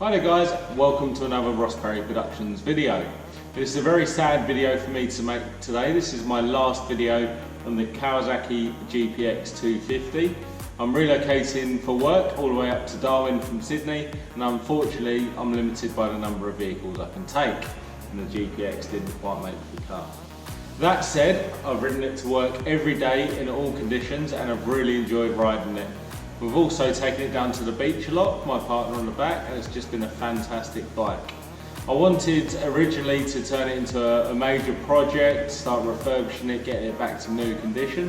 Hi there guys, welcome to another Ross Perry Productions video. This is a very sad video for me to make today. This is my last video on the Kawasaki GPX250. I'm relocating for work all the way up to Darwin from Sydney, and unfortunately I'm limited by the number of vehicles I can take, and the GPX didn't quite make the car. That said, I've ridden it to work every day in all conditions and I've really enjoyed riding it. We've also taken it down to the beach a lot, my partner on the back, and it's just been a fantastic bike. I wanted originally to turn it into a major project, start refurbishing it, getting it back to new condition,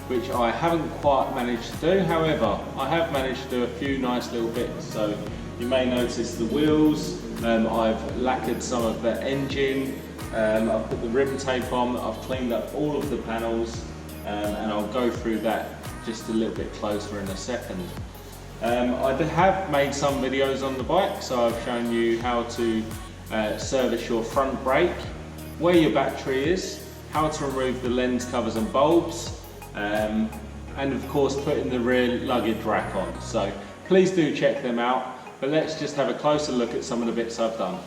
which I haven't quite managed to do. However, I have managed to do a few nice little bits. So you may notice the wheels, I've lacquered some of the engine, I've put the rim tape on, I've cleaned up all of the panels, and I'll go through that just a little bit closer in a second. I have made some videos on the bike, so I've shown you how to service your front brake, where your battery is, how to remove the lens covers and bulbs, and of course putting the rear luggage rack on. So please do check them out, but let's just have a closer look at some of the bits I've done.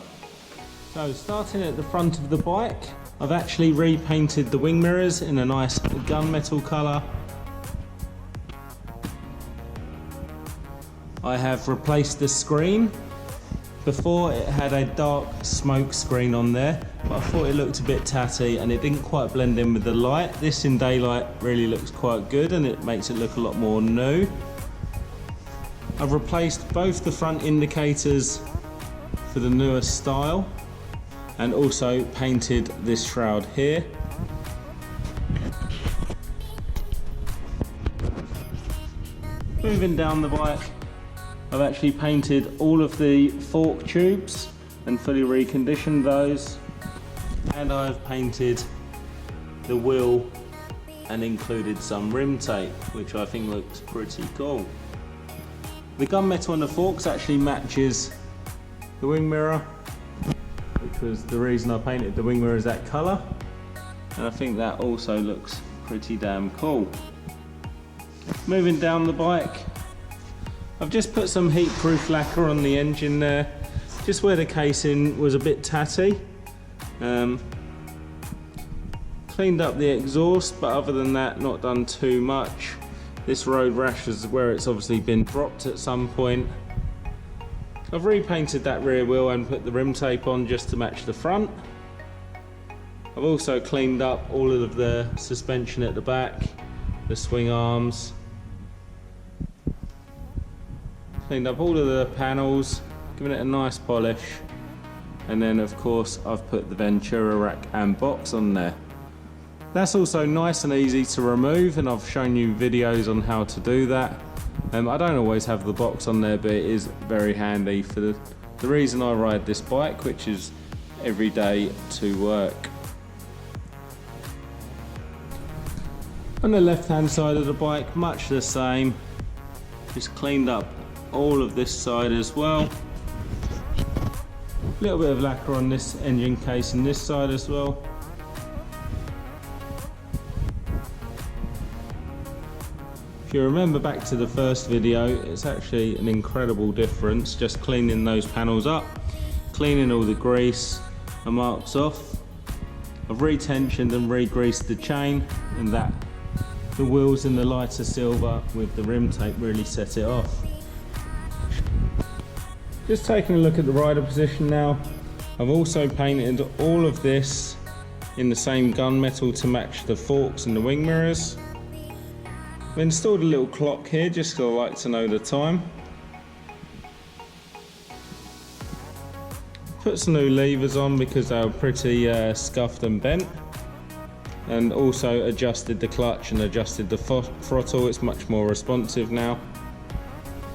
So starting at the front of the bike, I've actually repainted the wing mirrors in a nice gunmetal colour. I have replaced the screen. Before it had a dark smoke screen on there, but I thought it looked a bit tatty and it didn't quite blend in with the light. This in daylight really looks quite good and it makes it look a lot more new. I've replaced both the front indicators for the newer style and also painted this shroud here. Moving down the bike, I've actually painted all of the fork tubes and fully reconditioned those, and I've painted the wheel and included some rim tape, which I think looks pretty cool. The gunmetal on the forks actually matches the wing mirror, which was the reason I painted the wing mirrors that colour, and I think that also looks pretty damn cool. Moving down the bike, I've just put some heat-proof lacquer on the engine there, just where the casing was a bit tatty. Cleaned up the exhaust, but other than that, not done too much. This road rash is where it's obviously been dropped at some point. I've repainted that rear wheel and put the rim tape on just to match the front. I've also cleaned up all of the suspension at the back, the swing arms. Cleaned up all of the panels, given it a nice polish, and then of course I've put the Ventura rack and box on there. That's also nice and easy to remove, and I've shown you videos on how to do that. I don't always have the box on there, but it is very handy for the reason I ride this bike, which is every day to work. On the left hand side of the bike, much the same, just cleaned up all of this side as well. A little bit of lacquer on this engine case and this side as well. If you remember back to the first video, it's actually an incredible difference just cleaning those panels up, cleaning all the grease and marks off. I've retensioned and re-greased the chain, and that the wheels in the lighter silver with the rim tape really set it off. Just taking a look at the rider position now, I've also painted all of this in the same gunmetal to match the forks and the wing mirrors. I've installed a little clock here just because I like to know the time. Put some new levers on because they were pretty scuffed and bent, and also adjusted the clutch and adjusted the throttle. It's much more responsive now.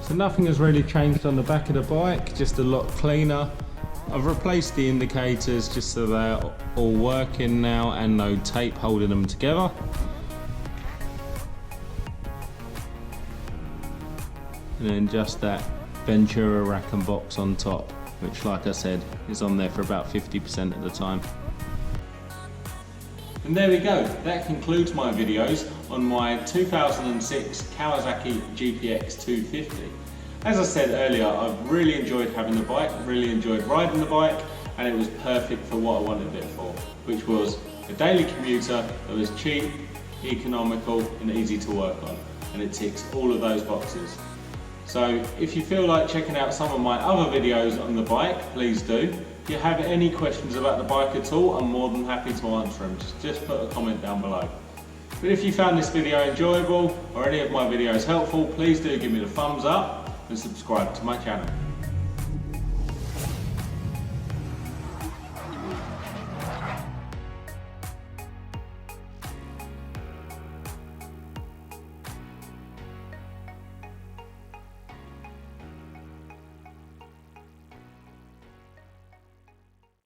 So nothing has really changed on the back of the bike, just a lot cleaner. I've replaced the indicators just so they're all working now and no tape holding them together. And then just that Ventura rack and box on top, which, like I said, is on there for about 50% of the time. And there we go, that concludes my videos on my 2006 Kawasaki GPX250. As I said earlier, I've really enjoyed having the bike, really enjoyed riding the bike, and it was perfect for what I wanted it for, which was a daily commuter that was cheap, economical and easy to work on, and it ticks all of those boxes. So if you feel like checking out some of my other videos on the bike, please do. If you have any questions about the bike at all, I'm more than happy to answer them. Just put a comment down below. But if you found this video enjoyable or any of my videos helpful, please do give me the thumbs up and subscribe to my channel.